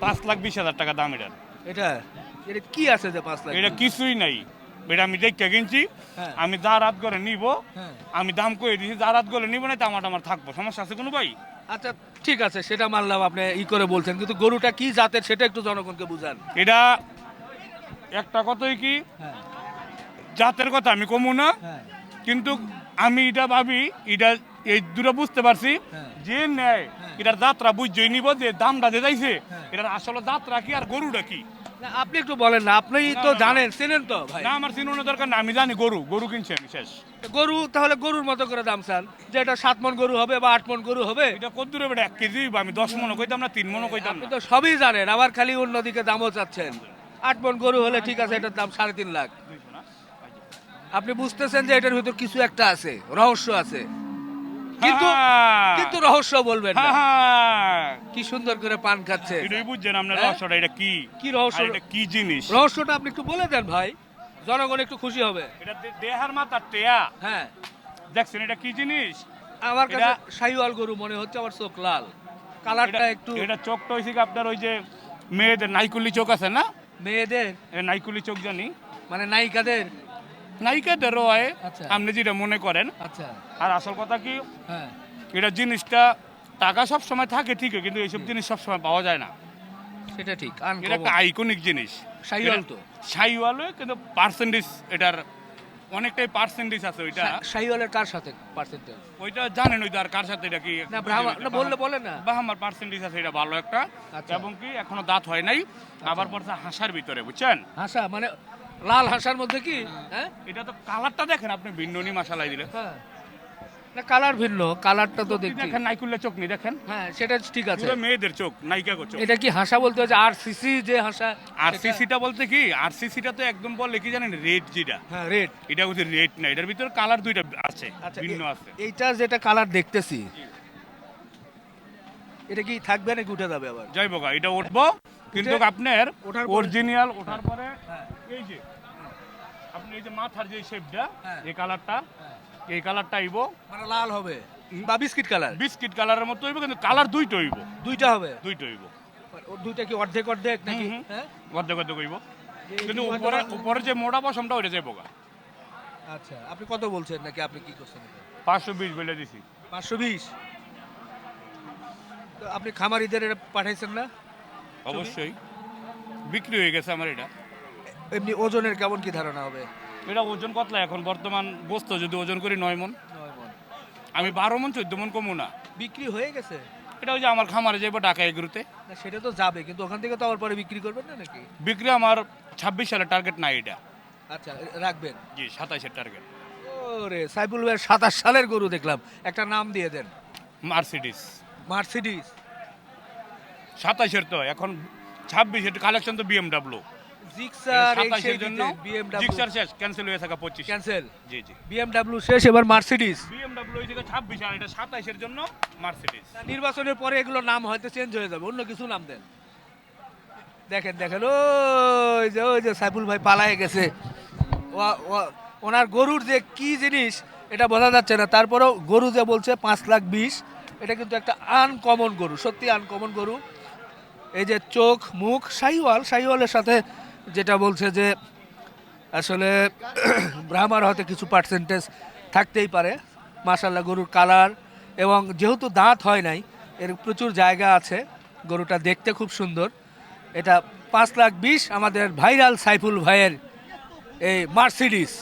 5,20,000 টাকা দাম এটার। এটা এটা কি আছে যে 5 লাখ? এটা কিছুই নাই, এটা আমি দেখে কিনছি। হ্যাঁ। আমি যা রাত করে নিব, হ্যাঁ। আমি দাম কয়ে দিছি, যা রাত করে নিব না তা আমার থাকবো, সমস্যা আছে কোনো ভাই? আচ্ছা ঠিক আছে, সেটা মানলাম আপনি করে বলছেন, কিন্তু গরুটা কি জাতের সেটা একটু জনগণকে বুঝান। এটা একটা কথাই কি, হ্যাঁ জাতের কথা আমি কমু না, হ্যাঁ কিন্তু আমি এটা ভাবি, এটা এই দুটো বুঝতে পারছি হ্যাঁ। যে নেয় এটার যাত্রা বুঝছই নিব, যে দামটা যে যাইছে হ্যাঁ। এটার আসলে যাত্রা কি আর গরুটা কি। না, আপনি একটু বলেন না, আপনি তো না। জানেন, চেনেন তো ভাই। না, আমার চিনোর দরকার না, আমি জানি গরু কিনছি আমি, শেষ। গরু তাহলে গরুর মতো করে দাম চান, যে এটা 7 মণ গরু হবে বা 8 মণ গরু হবে। এটা কত দূরে বেটা 1 কেজি, বা আমি 10 মনও কইতাম না, 3 মনও কইতাম আপনি না। তো সবই জানেন, আবার খালি অন্যদিকে দামও চাচ্ছেন। 8 মণ গরু হলে ঠিক আছে, এটার দাম 3.5 লাখ। আপনি বুঝতেছেন যে এটার ভিতর কিছু একটা আছে, রহস্য আছে, কিন্তু কিন্তু রহস্য বলবেন না। কি সুন্দর করে পান খাচ্ছে। এটাই বুঝছেন আপনার হ্যাঁ? রহস্যটা, এটা কি কি রহস্য? আর এটা কি জিনিস? রহস্যটা আপনি একটু বলে দেন ভাই, জনগণ একটু খুশি হবে। এটা দেহার মাথা টেয়া, হ্যাঁ, দেখছেন এটা কি জিনিস? আমার কাছে এটা- শাহিওয়াল গরু মনে হচ্ছে, আমার চোখ লাল, কালারটা একটু। এটা চোখটা হইছে কি আপনার ওই যে মেয়েদের নাইকুলি চোখ আছে না, মেয়েদের এটা নাইকুলি চোখ জানি, মানে নায়িকাদের। নায়িকাদেরও হয়, আচ্ছা। আপনি যেটা মনে করেন। আচ্ছা। আর আসল কথা কি, হ্যাঁ, এটা জিনিসটা টাকা সব সময় থাকে ঠিকই, কিন্তু এইসব জিনিস সব সময় পাওয়া যায় না। সেটা ঠিক। এটা একটা আইকনিক জিনিস, শাহিওয়াল তো। শাহিওয়াল, কিন্তু পার্সেন্টেজ এটার অনেকটাই পার্সেন্টেজ আছে ওইটা। শাহিওয়ালের কার সাথে পার্সেন্টেজ? ওইটা জানেন ওইটা আর কার সাথে, এটা কি না ব্রাহ্মণ না, বললে বলেন না। বাহামার পার্সেন্টেজ আছে, এটা ভালো একটা। আচ্ছা। এবং কি এখনো দাঁত হয় নাই, আবার পড়ছে হাসার ভিতরে, বুঝছেন? হাসা মানে লাল হাসার মধ্যে কি? হ্যাঁ এটা তো কালারটা দেখেন আপনি, ভিন্ন নি মশালাই দিলে। হ্যাঁ, না কালার ভিন্ন, কালারটা তো দেখছি। দেখেন নাইকুল্লা চোখ নি দেখেন, হ্যাঁ সেটা ঠিক আছে। পুরো মেয়েদের চোখ, নায়িকা চোখ। এটা কি হাসা বলতে হচ্ছে আর সিসি যে হাসা? আরসিসিটা বলতে কি, আরসিসিটা তো একদম বলে কি জানেন, রেড যেটা, হ্যাঁ রেড। এটা হচ্ছে রেড না, এটার ভিতরে কালার দুইটা আছে, আচ্ছা, ভিন্ন আছে। এইটা যেটা কালার দেখতেছি, এটা কি থাকবে নাকি উঠে যাবে আবার? যাই বোকা, এটা উঠবো, কিন্তু আপনার ওঠার পরে- অরিজিনাল ওঠার পরে হ্যাঁ। এই যে আপনি এই যে মাথার যে শেপটা, হ্যাঁ। এই কালারটা, হ্যাঁ। এই কালারটা আইবো, মানে লাল হবে বা বিস্কিট কালার? বিস্কিট কালারের মতো হইব, কিন্তু কালার দুইটা হইব, দুইটা হবে। দুইটা হইব, ওর দুইটা কি অর্ধেক অর্ধেক নাকি? হুম, হুম। হ্যাঁ অর্ধেক অর্ধেক হইব, এই কিন্তু কি উপরে হয়তো- উপরে যে মোটা পশমটা ওইটা যাইব গা। আচ্ছা, আপনি কত বলছেন নাকি আপনি কি করছেন? 520 বলে দিছি। 520। তো আপনি খামারিদের এটা পাঠাইছেন না? অবশ্যই বিক্রি হয়ে গেছে আমার এটা। এমনি ওজনের কেমন কি ধারণা হবে? এটা ওজন কতলা এখন বর্তমান গোস্ত যদি ওজন করি 9 মন, 9 মণ। আমি 12 মন 14 মন কমু না। বিক্রি হয়ে গেছে? এটা ওই যে আমার খামারে যাইবো ঢাকা এগুলোতে, না সেটা তো যাবে, কিন্তু ওখান থেকে তো আবার পরে বিক্রি করবেন না নাকি? বিক্রি আমার 26 সালের টার্গেট না এটা। আচ্ছা, রাখবেন। জি, 27-এর টার্গেট। ওরে সাইফুল ভাই 27 সালের গরু দেখলাম, একটা নাম দিয়ে দেন। Mercedes Mercedes. 27-এর তো এখন 26-এর কালেকশন তো বিএমডব্লিউ। জিক্সার 27-এর জন্য বিএমডব্লিউ জিক্সার শেষ, ক্যান্সেল হয়ে থাকা 25। ক্যান্সেল। জি জি, বিএমডব্লিউ শেষ, এবার মার্সিডিজ। বিএমডব্লিউ ওই জায়গায় 26 আর এটা 27-এর জন্য মার্সিডিস। নির্বাচনের পরে এগুলো নাম হয়তো চেঞ্জ হয়ে যাবে, অন্য কিছু নাম দেন। দেখেন দেখেন, ওই যে সাইফুল ভাই পালায়ে গেছে। ওনার গরুর যে কি জিনিস এটা বোঝা যাচ্ছে না, তারপরেও গরু যে বলছে 5,20,000, এটা কিন্তু একটা আনকমন গরু, সত্যি আনকমন গরু। এই যে চোখ মুখ শাহিওয়ালের সাথে যেটা বলছে যে আসলে ব্রাহ্মার হয়তো কিছু পার্সেন্টেজ থাকতেই পারে। মাশাল্লাহ গরুর কালার, এবং যেহেতু দাঁত হয় নাই, এর প্রচুর জায়গা আছে, গরুটা দেখতে খুব সুন্দর। এটা 5,20,000 আমাদের ভাইরাল সাইফুল ভাইয়ের এই মার্সিডিস।